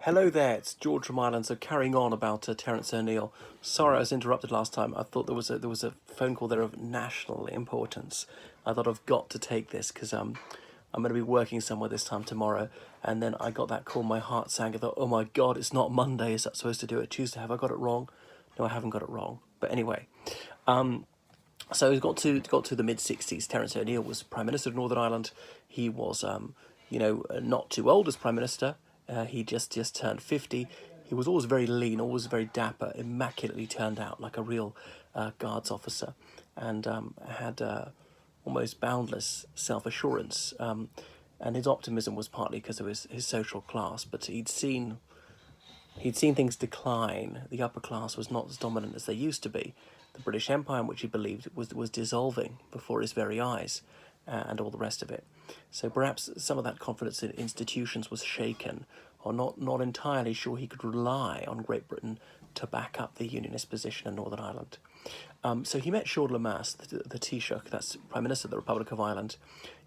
Hello there, it's George from Ireland. So carrying on about Terence O Neill. Sorry, I was interrupted last time. I thought there was a phone call there of national importance. I thought I've got to take this because I'm going to be working somewhere this time tomorrow. And then I got that call, my heart sank. I thought, oh my God, it's not Monday. Is that supposed to do it Tuesday? Have I got it wrong? No, I haven't got it wrong. But anyway, so he's got to the mid 60s. Terence O'Neill was Prime Minister of Northern Ireland. He was, not too old as Prime Minister. He just turned 50. He was always very lean, always very dapper, immaculately turned out like a real guards officer, and had almost boundless self-assurance. And his optimism was partly because of his social class, but he'd seen things decline. The upper class was not as dominant as they used to be. The British Empire, in which he believed, was dissolving before his very eyes, and all the rest of it. So perhaps some of that confidence in institutions was shaken, or not entirely sure he could rely on Great Britain to back up the unionist position in Northern Ireland. So he met Sean Lemass, the Taoiseach, that's Prime Minister of the Republic of Ireland.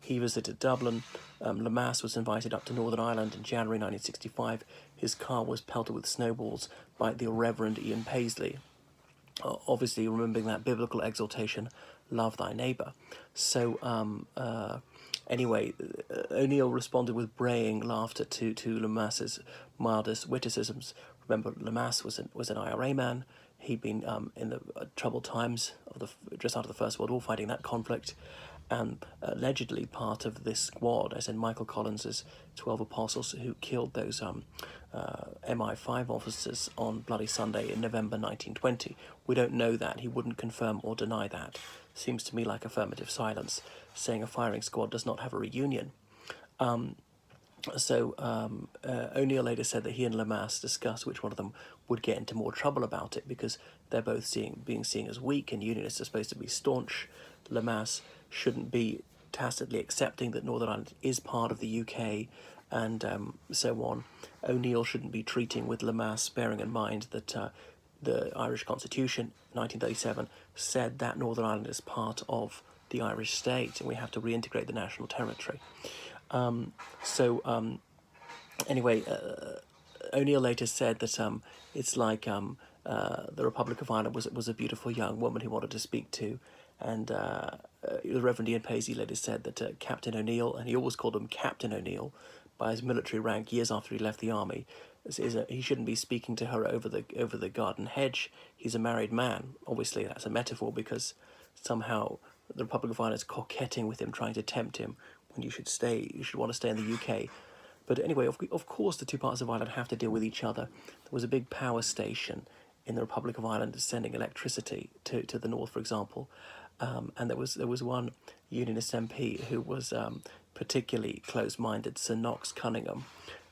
He visited Dublin. Lemass was invited up to Northern Ireland in January 1965. His car was pelted with snowballs by the Reverend Ian Paisley, obviously remembering that biblical exhortation, love thy neighbour. So anyway, O'Neill responded with braying laughter to Lemass's mildest witticisms. Remember, Lemass was an IRA man. He'd been in the troubled times of just after the First World War, fighting that conflict, and allegedly part of this squad, as in Michael Collins's 12 Apostles, who killed those MI5 officers on Bloody Sunday in November 1920. We don't know that. He wouldn't confirm or deny that. Seems to me like affirmative silence, saying a firing squad does not have a reunion. O'Neill later said that he and Lemass discussed which one of them would get into more trouble about it, because they're both being seen as weak, and unionists are supposed to be staunch. Lemass shouldn't be tacitly accepting that Northern Ireland is part of the UK, and so on. O'Neill shouldn't be treating with Lemass, bearing in mind that the Irish Constitution, 1937, said that Northern Ireland is part of the Irish state, and we have to reintegrate the national territory. Anyway, O'Neill later said that it's like the Republic of Ireland was a beautiful young woman he wanted to speak to, and the Reverend Ian Paisley later said that Captain O'Neill, and he always called him Captain O'Neill by his military rank years after he left the army, he shouldn't be speaking to her over the garden hedge. He's a married man. Obviously, that's a metaphor, because somehow the Republic of Ireland is coquetting with him, trying to tempt him when you should want to stay in the UK. But anyway, of course, the two parts of Ireland have to deal with each other. There was a big power station in the Republic of Ireland sending electricity to the north, for example, and there was one Unionist MP who was particularly close-minded, Sir Knox Cunningham.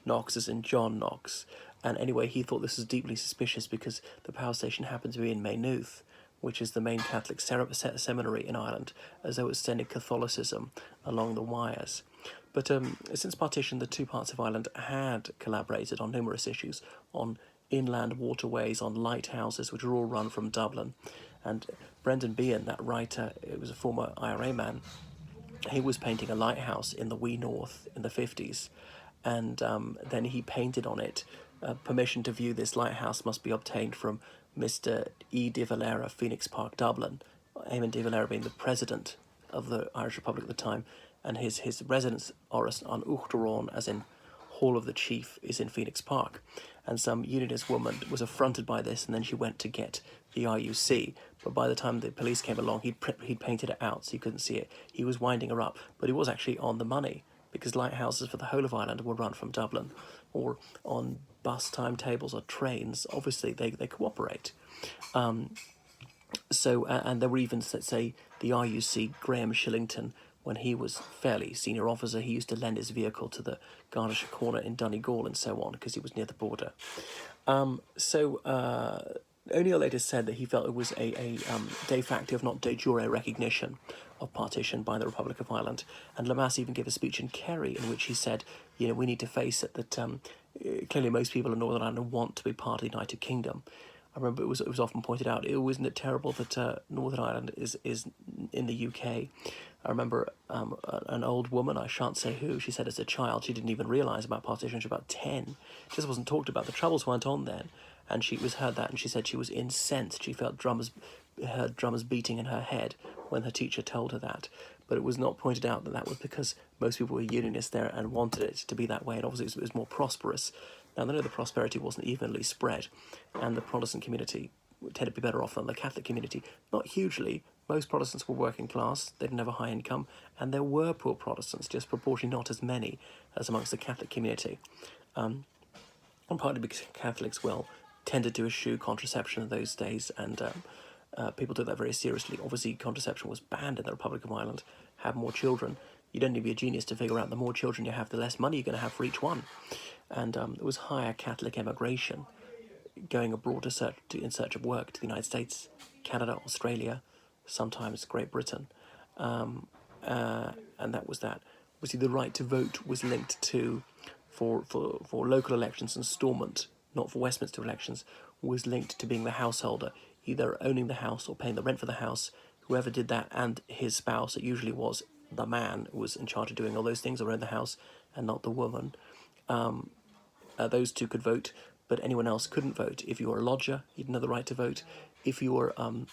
Knox as in John Knox. And anyway, he thought this was deeply suspicious because the power station happened to be in Maynooth, which is the main Catholic seminary in Ireland, as though it was sending Catholicism along the wires. But since partition, the two parts of Ireland had collaborated on numerous issues, on inland waterways, on lighthouses, which are all run from Dublin. And Brendan Behan, that writer, it was a former IRA man, he was painting a lighthouse in the Wee North in the 50s, and then he painted on it, permission to view this lighthouse must be obtained from Mr. E. de Valera, Phoenix Park, Dublin. Eamon de Valera being the president of the Irish Republic at the time, and his residence, Oris an Uachtaráin, as in Hall of the Chief, is in Phoenix Park. And some unionist woman was affronted by this, and then she went to get the RUC. But by the time the police came along, he'd painted it out so you couldn't see it. He was winding her up, but he was actually on the money, because lighthouses for the whole of Ireland were run from Dublin, or on bus timetables or trains. Obviously, they cooperate. And there were even, let's say, the RUC, Graham Shillington, when he was fairly senior officer, he used to lend his vehicle to the Garnisher Corner in Donegal and so on, because he was near the border. O'Neill later said that he felt it was a de facto, if not de jure, recognition of partition by the Republic of Ireland. And Lemass even gave a speech in Kerry in which he said, we need to face it, that clearly most people in Northern Ireland want to be part of the United Kingdom. I remember it was often pointed out, isn't it terrible that Northern Ireland is in the UK? I remember an old woman, I shan't say who, she said as a child she didn't even realise about partition. She was about 10. It just wasn't talked about. The Troubles weren't on then. And she heard that, and she said she was incensed. She felt heard drummers beating in her head when her teacher told her that. But it was not pointed out that that was because most people were unionists there and wanted it to be that way, and obviously it was more prosperous. Now, I know the prosperity wasn't evenly spread, and the Protestant community tended to be better off than the Catholic community. Not hugely. Most Protestants were working class, they didn't have a high income, and there were poor Protestants, just proportionally not as many as amongst the Catholic community. And partly because Catholics, well, tended to eschew contraception in those days, and people took that very seriously. Obviously, contraception was banned in the Republic of Ireland. Have more children. You don't need to be a genius to figure out the more children you have, the less money you're going to have for each one. And there was higher Catholic emigration, going abroad in search of work to the United States, Canada, Australia, sometimes Great Britain. And that was that. Obviously, the right to vote was linked to, for local elections and Stormont, not for Westminster elections, was linked to being the householder, either owning the house or paying the rent for the house. Whoever did that, and his spouse, it usually was the man who was in charge of doing all those things, or owned the house, and not the woman. Those two could vote, but anyone else couldn't vote. If you were a lodger, you didn't have the right to vote. If you were an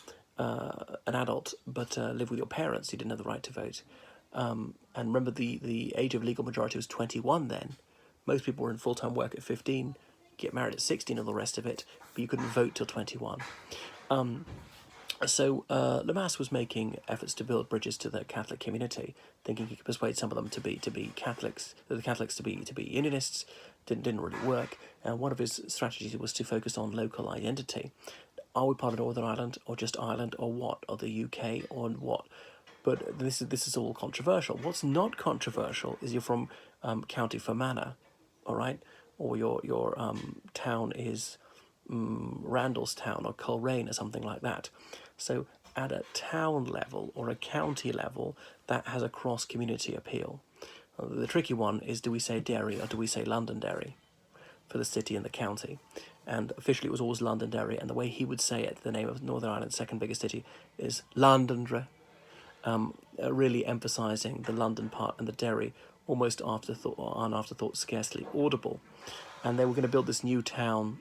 adult but lived with your parents, you didn't have the right to vote. And remember, the age of legal majority was 21 then. Most people were in full-time work at 15, get married at 16 and the rest of it, but you couldn't vote till 21. So Lemass was making efforts to build bridges to the Catholic community, thinking he could persuade some of them to be Catholics, the Catholics to be Unionists. Didn't really work. And one of his strategies was to focus on local identity. Are we part of Northern Ireland, or just Ireland, or what, or the UK, or what? But this is all controversial. What's not controversial is you're from County Fermanagh, all right, or your town is Randallstown or Coleraine or something like that. So at a town level or a county level, that has a cross-community appeal. The tricky one is, do we say Derry or do we say Londonderry for the city and the county? And officially it was always Londonderry, and the way he would say it, the name of Northern Ireland's second biggest city, is Londonderry, really emphasising the London part, and the Derry almost afterthought, scarcely audible. And they were going to build this new town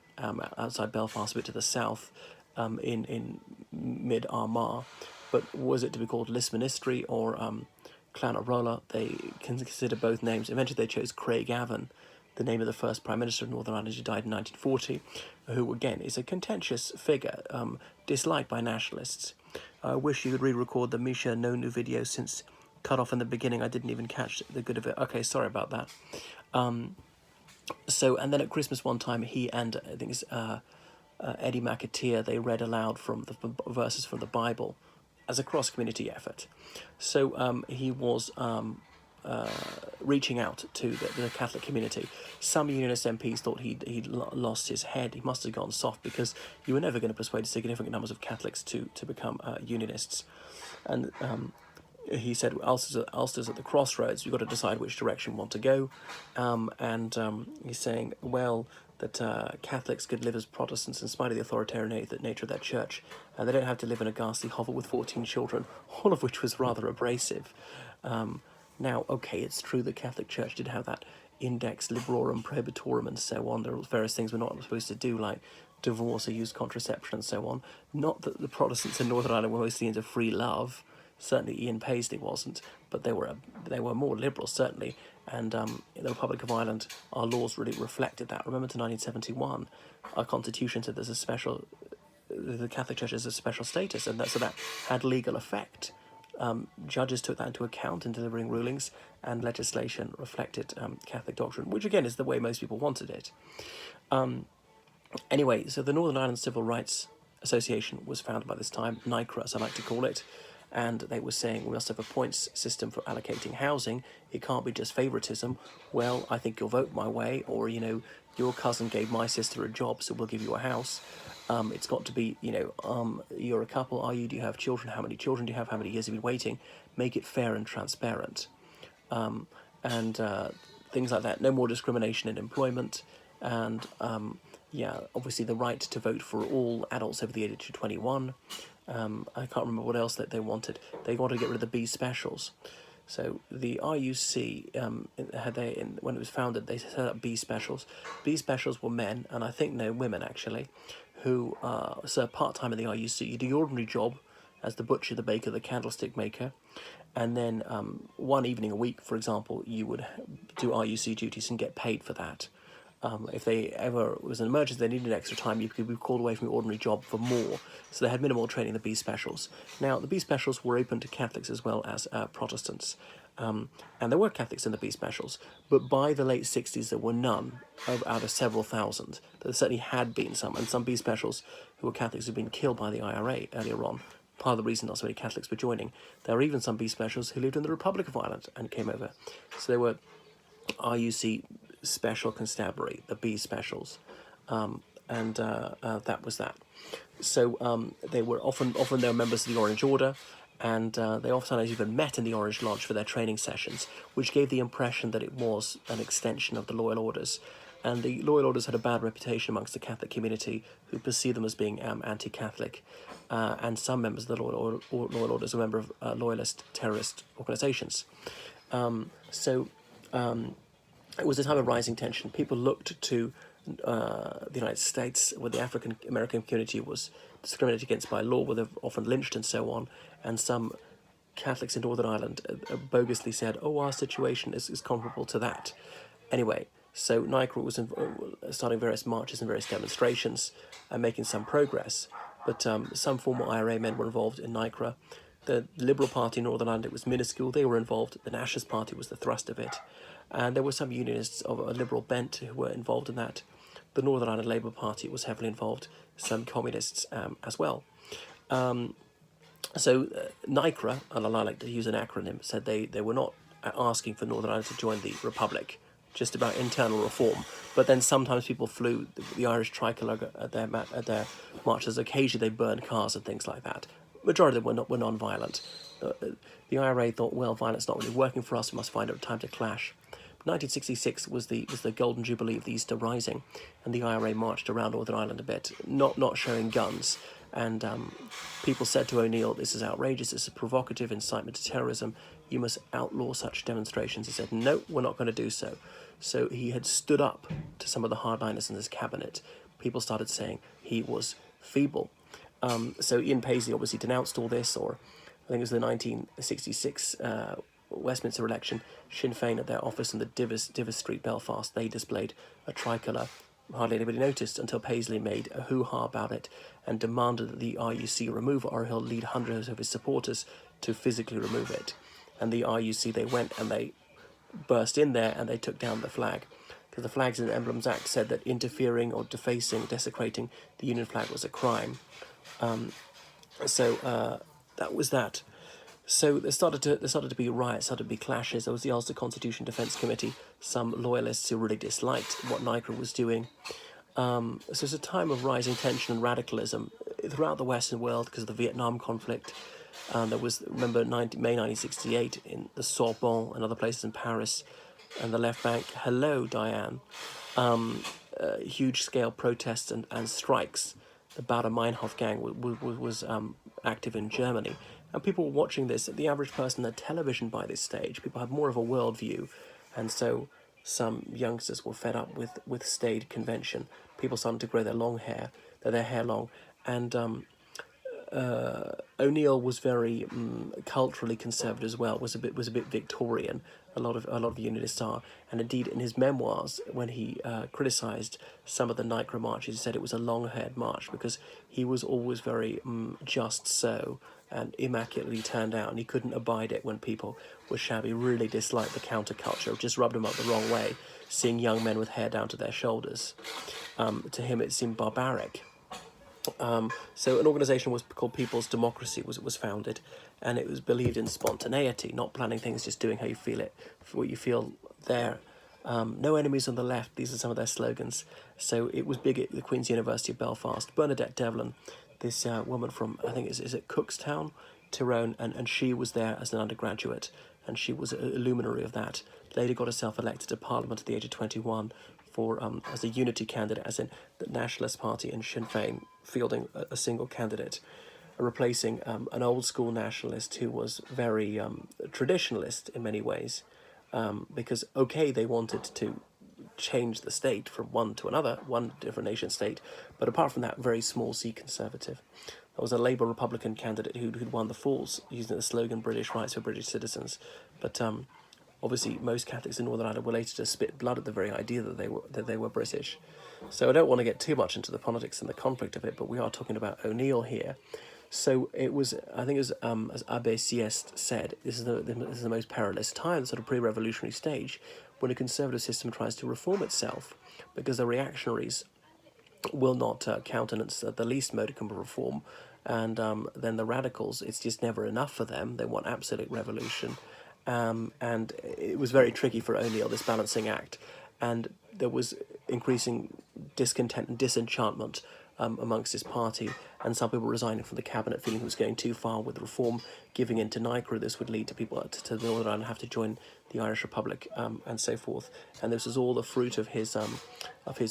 outside Belfast, a bit to the south, in mid-Armagh. But was it to be called Lismonistry or Clannarolla? They considered both names. Eventually they chose Craigavon, the name of the first Prime Minister of Northern Ireland, who died in 1940, who, again, is a contentious figure, disliked by nationalists. I wish you could re-record the Misha Nonu video, since cut off in the beginning I didn't even catch the good of it. Okay, sorry about that. So, and then at Christmas one time, he and I think it's Eddie McAteer, they read aloud from the verses from the Bible as a cross-community effort. So he was reaching out to the Catholic community. Some Unionist MPs thought he'd lost his head. He must have gone soft, because you were never going to persuade significant numbers of Catholics to become Unionists. And he said, Ulster's at the crossroads, you've got to decide which direction you want to go. And he's saying, well, that Catholics could live as Protestants in spite of the authoritarian nature of their church, and they don't have to live in a ghastly hovel with 14 children, all of which was rather abrasive. Now, okay, it's true the Catholic Church did have that Index Librorum Prohibitorum and so on. There were various things we're not supposed to do, like divorce or use contraception and so on. Not that the Protestants in Northern Ireland were mostly into free love. Certainly Ian Paisley wasn't, but they were more liberal, certainly. And in the Republic of Ireland, our laws really reflected that. Remember, to 1971, our constitution said the Catholic Church has a special status, and so that had legal effect. Judges took that into account in delivering rulings, and legislation reflected Catholic doctrine, which again is the way most people wanted it. Anyway, so the Northern Ireland Civil Rights Association was founded by this time, NICRA as I like to call it, and they were saying we must have a points system for allocating housing. It can't be just favouritism. Well, I think you'll vote my way, or, your cousin gave my sister a job, so we'll give you a house. It's got to be, you're a couple, are you? Do you have children? How many children do you have? How many years have you been waiting? Make it fair and transparent. And things like that. No more discrimination in employment. and yeah, obviously the right to vote for all adults over the age of 21. I can't remember what else that they wanted. They wanted to get rid of the B specials. So the RUC when it was founded, they set up B specials. B specials were men, and I think no women actually, who served part time in the RUC. You do your ordinary job as the butcher, the baker, the candlestick maker, and then one evening a week, for example, you would do RUC duties and get paid for that. If they ever was an emergency, they needed extra time, you could be called away from your ordinary job for more. So they had minimal training, the B specials. Now, the B specials were open to Catholics as well as Protestants. And there were Catholics in the B specials, but by the late 60s, there were none out of several thousand. There certainly had been some, and some B specials who were Catholics had been killed by the IRA earlier on. Part of the reason not so many Catholics were joining. There were even some B specials who lived in the Republic of Ireland and came over. So there were RUC Special Constabulary, the B specials, and that was that. So they were often they were members of the Orange Order, and they oftentimes even met in the Orange Lodge for their training sessions, which gave the impression that it was an extension of the Loyal Orders. And the Loyal Orders had a bad reputation amongst the Catholic community, who perceived them as being anti-Catholic, and some members of the Loyal Orders were members of loyalist terrorist organisations. It was a time of rising tension. People looked to the United States, where the African American community was discriminated against by law, where they're often lynched and so on. And some Catholics in Northern Ireland bogusly said, "Oh, our situation is comparable to that." Anyway, so NICRA was starting various marches and various demonstrations and making some progress. But some former IRA men were involved in NICRA. The Liberal Party in Northern Ireland, it was minuscule. They were involved. The Nationalist Party was the thrust of it. And there were some unionists of a liberal bent who were involved in that. The Northern Ireland Labour Party was heavily involved, some communists as well. NICRA, and I like to use an acronym, said they were not asking for Northern Ireland to join the Republic, just about internal reform. But then sometimes people flew the Irish tricolour at their marches. Occasionally they burned cars and things like that. Majority of them were non-violent. The IRA thought, well, violence is not really working for us, we must find a time to clash. 1966 was the golden jubilee of the Easter Rising, and the IRA marched around Northern Ireland a bit, not showing guns. And people said to O'Neill, "This is outrageous, this is provocative incitement to terrorism, you must outlaw such demonstrations." He said, "No, we're not going to do so." So he had stood up to some of the hardliners in his cabinet. People started saying he was feeble. So Ian Paisley obviously denounced all this, or I think it was the 1966 Westminster election. Sinn Féin at their office in the Divis Street, Belfast, they displayed a tricolour. Hardly anybody noticed until Paisley made a hoo-ha about it and demanded that the RUC remove it, or he'll lead hundreds of his supporters to physically remove it. And the RUC, they went and they burst in there and they took down the flag. Because the Flags and Emblems Act said that interfering or defacing, desecrating the Union flag was a crime. That was that. So there started to be riots, started to be clashes. There was the Ulster Constitution Defence Committee, some loyalists who really disliked what NICRA was doing. So it's a time of rising tension and radicalism throughout the Western world because of the Vietnam conflict. There was, remember, May 1968 in the Sorbonne and other places in Paris, and the left bank. Hello, Diane. Huge-scale protests and strikes. The Baader Meinhof gang was active in Germany. And people were watching this. The average person had television by this stage. People had more of a worldview. And so some youngsters were fed up with staid convention. People started to grow their hair long. And O'Neill was very culturally conservative as well. Was a bit Victorian. A lot of unionists are, and indeed in his memoirs, when he criticised some of the NICRA marches, he said it was a long-haired march because he was always very just so and immaculately turned out, and he couldn't abide it when people were shabby. Really disliked the counterculture. It just rubbed him up the wrong way. Seeing young men with hair down to their shoulders, to him it seemed barbaric. So an organisation was called People's Democracy was founded, and it was believed in spontaneity, not planning things, just doing how you feel it, for what you feel there. No enemies on the left, these are some of their slogans. So it was big at the Queen's University of Belfast. Bernadette Devlin, this woman from, I think, is it Cookstown, Tyrone, and she was there as an undergraduate, and she was a luminary of that. Later got herself elected to Parliament at the age of 21, as a unity candidate, as in the Nationalist Party and Sinn Féin fielding a single candidate, replacing an old school nationalist who was very traditionalist in many ways, because they wanted to change the state from one to another, one different nation state, but apart from that, very small C conservative. There was a Labour Republican candidate who'd won the Falls using the slogan "British rights for British citizens," but obviously most Catholics in Northern Ireland were later to spit blood at the very idea that they were British. So I don't want to get too much into the politics and the conflict of it, but we are talking about O'Neill here. So it was, I think, as Abbé Siest said, this is the most perilous time, the sort of pre-revolutionary stage, when a conservative system tries to reform itself, because the reactionaries will not countenance the least modicum of reform, and then the radicals, it's just never enough for them. They want absolute revolution, and it was very tricky for O'Neill, this balancing act, and there was increasing discontent and disenchantment amongst his party, and some people resigning from the cabinet, feeling he was going too far with reform, giving in to NICRA. This would lead to people to the Northern Ireland have to join the Irish Republic, and so forth. And this was all the fruit of his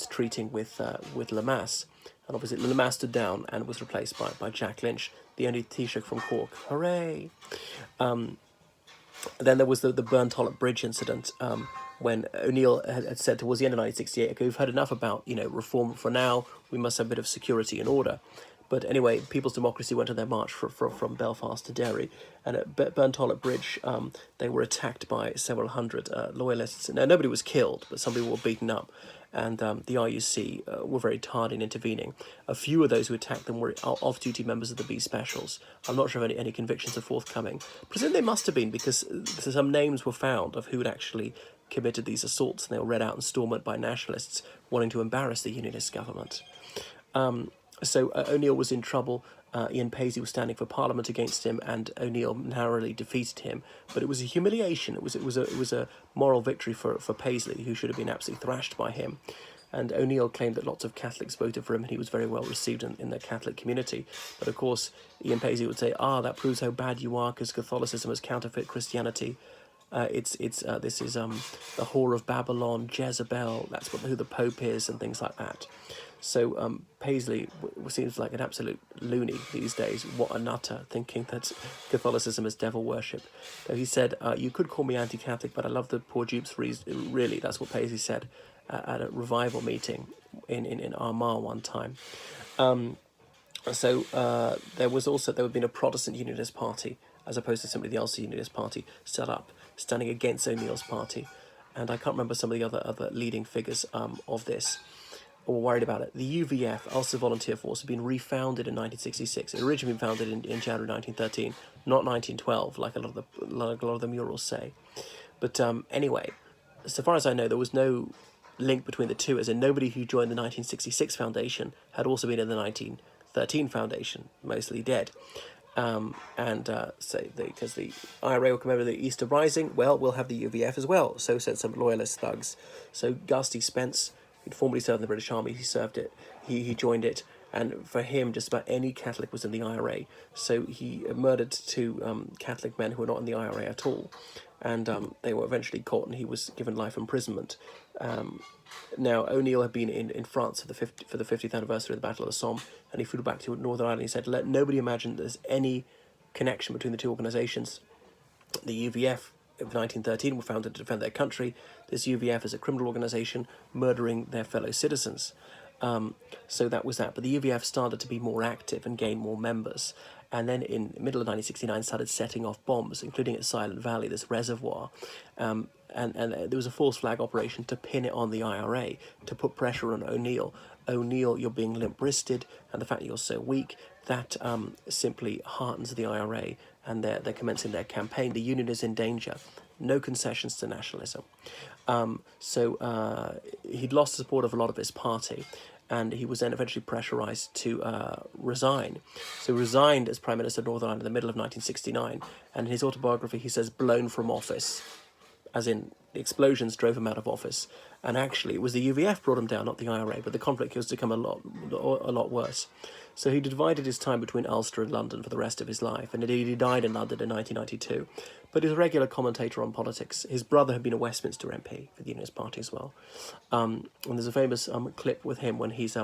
treating with Lemass. And obviously Lemass stood down and was replaced by Jack Lynch, the only Taoiseach from Cork. Hooray! Then there was the Burntollet Bridge incident, when O'Neill had said towards the end of 1968, okay, we've heard enough about reform for now, we must have a bit of security and order. But anyway, People's Democracy went on their march from Belfast to Derry, and at Burntollet Bridge, they were attacked by several hundred loyalists. Now, nobody was killed, but some people were beaten up, and the RUC were very tardy in intervening. A few of those who attacked them were off-duty members of the B Specials. I'm not sure if any convictions are forthcoming. Presumably they must have been, because some names were found of who had actually committed these assaults, and they were read out in Stormont by nationalists wanting to embarrass the unionist government. So O'Neill was in trouble. Ian Paisley was standing for Parliament against him, and O'Neill narrowly defeated him. But it was a humiliation. It was a moral victory for Paisley, who should have been absolutely thrashed by him. And O'Neill claimed that lots of Catholics voted for him, and he was very well received in the Catholic community. But of course, Ian Paisley would say, that proves how bad you are, because Catholicism is counterfeit Christianity. This is the whore of Babylon, Jezebel. That's who the Pope is, and things like that. So Paisley seems like an absolute loony these days. What a nutter, thinking that Catholicism is devil worship. So he said, you could call me anti-Catholic, but I love the poor dupes reason. Really, that's what Paisley said at a revival meeting in Armagh one time. So there had been a Protestant Unionist Party, as opposed to simply the Ulster Unionist Party, set up, standing against O'Neill's party. And I can't remember some of the other leading figures of this, or were worried about it. The UVF, Ulster Volunteer Force, had been refounded in 1966. It had originally been founded in January 1913, not 1912, like a lot of the murals say. But anyway, so far as I know, there was no link between the two, as in nobody who joined the 1966 foundation had also been in the 1913 foundation, mostly dead. Because the IRA will commemorate the Easter Rising, well, we'll have the UVF as well. So said some loyalist thugs. So Gusty Spence, who'd formerly served in the British Army, he served it. He joined it, and for him, just about any Catholic was in the IRA. So he murdered two Catholic men who were not in the IRA at all, and they were eventually caught, and he was given life imprisonment. Now, O'Neill had been in France for the 50th anniversary of the Battle of the Somme, and he flew back to Northern Ireland. He said, let nobody imagine there's any connection between the two organisations. The UVF of 1913 were founded to defend their country. This UVF is a criminal organisation murdering their fellow citizens. So that was that. But the UVF started to be more active and gain more members. And then in the middle of 1969 started setting off bombs, including at Silent Valley, this reservoir. And there was a false flag operation to pin it on the IRA, to put pressure on O'Neill. O'Neill, you're being limp-wristed, and the fact that you're so weak, that simply heartens the IRA, and they're commencing their campaign. The Union is in danger. No concessions to nationalism. So he'd lost the support of a lot of his party, and he was then eventually pressurised to resign. So he resigned as Prime Minister of Northern Ireland in the middle of 1969, and in his autobiography he says, blown from office. as in the explosions drove him out of office. And actually, it was the UVF brought him down, not the IRA. But the conflict was to become a lot worse. So he divided his time between Ulster and London for the rest of his life, and indeed he died in London in 1992. But he's a regular commentator on politics. His brother had been a Westminster MP for the Unionist Party as well. And there's a famous clip with him when he's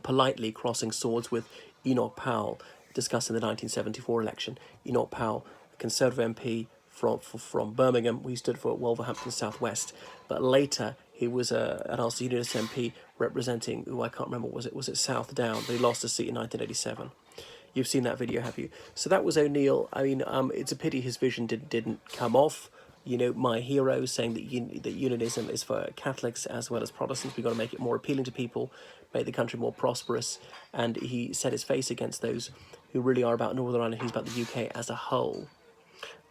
politely crossing swords with Enoch Powell, discussing the 1974 election. Enoch Powell, a Conservative MP from Birmingham, he stood for Wolverhampton South West, but later he was an Ulster Unionist MP representing, I can't remember, was it South Down, but he lost a seat in 1987. You've seen that video, have you? So that was O'Neill. I mean, it's a pity his vision didn't come off. You know, my hero saying that unionism is for Catholics as well as Protestants. We've got to make it more appealing to people, make the country more prosperous. And he set his face against those who really are about Northern Ireland, who's about the UK as a whole.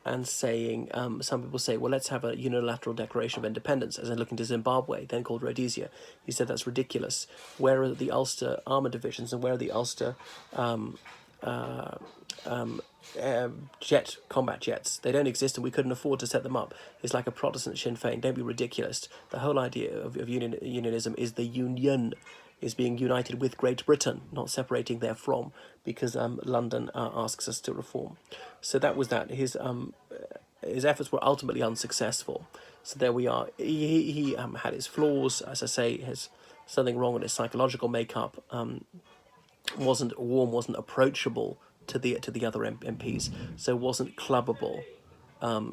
And saying, some people say, well, let's have a unilateral declaration of independence, as in looking to Zimbabwe, then called Rhodesia. He said that's ridiculous. Where are the Ulster armoured divisions, and where are the Ulster combat jets? They don't exist, and we couldn't afford to set them up. It's like a Protestant Sinn Féin. Don't be ridiculous. The whole idea of unionism is the union is being united with Great Britain, not separating therefrom, because London asks us to reform. So that was that. His efforts were ultimately unsuccessful. So there we are. He had his flaws, as I say, his something wrong with his psychological makeup. Wasn't warm, wasn't approachable to the other MPs, so wasn't clubbable.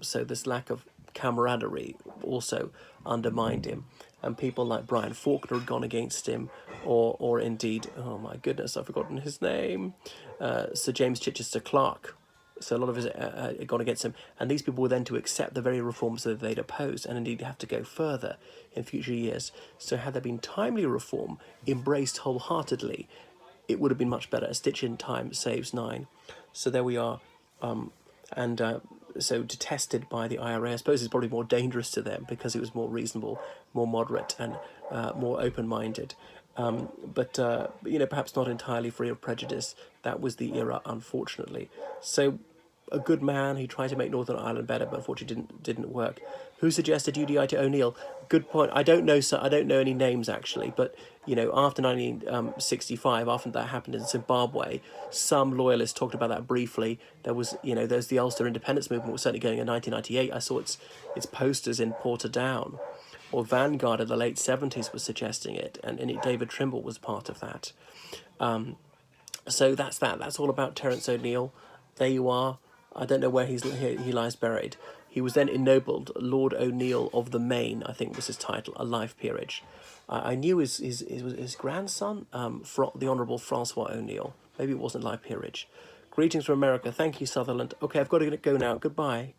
So this lack of camaraderie also undermined him, and people like Brian Faulkner had gone against him, or indeed, oh my goodness, I've forgotten his name, Sir James Chichester Clark. So a lot of his had gone against him, and these people were then to accept the very reforms that they'd opposed, and indeed have to go further in future years. So had there been timely reform embraced wholeheartedly, it would have been much better. A stitch in time saves nine. So there we are. So detested by the IRA. I suppose it's probably more dangerous to them because it was more reasonable, more moderate, and more open-minded. But perhaps not entirely free of prejudice. That was the era, unfortunately. So a good man. He tried to make Northern Ireland better, but unfortunately didn't work. Who suggested UDI to O'Neill? Good point. I don't know, sir. I don't know any names actually, but after 1965, after that happened in Zimbabwe, some loyalists talked about that briefly. There was, there's the Ulster independence movement was certainly going in 1998. I saw its posters in Portadown, or Vanguard in the late 70s was suggesting it, and David Trimble was part of that. So that's that. That's all about Terence O'Neill. There you are. I don't know where he lies buried. He was then ennobled Lord O'Neill of the Main, I think was his title, a life peerage. I knew his grandson, the Honourable Francois O'Neill. Maybe it wasn't life peerage. Greetings from America. Thank you, Sutherland. Okay, I've got to go now. Goodbye.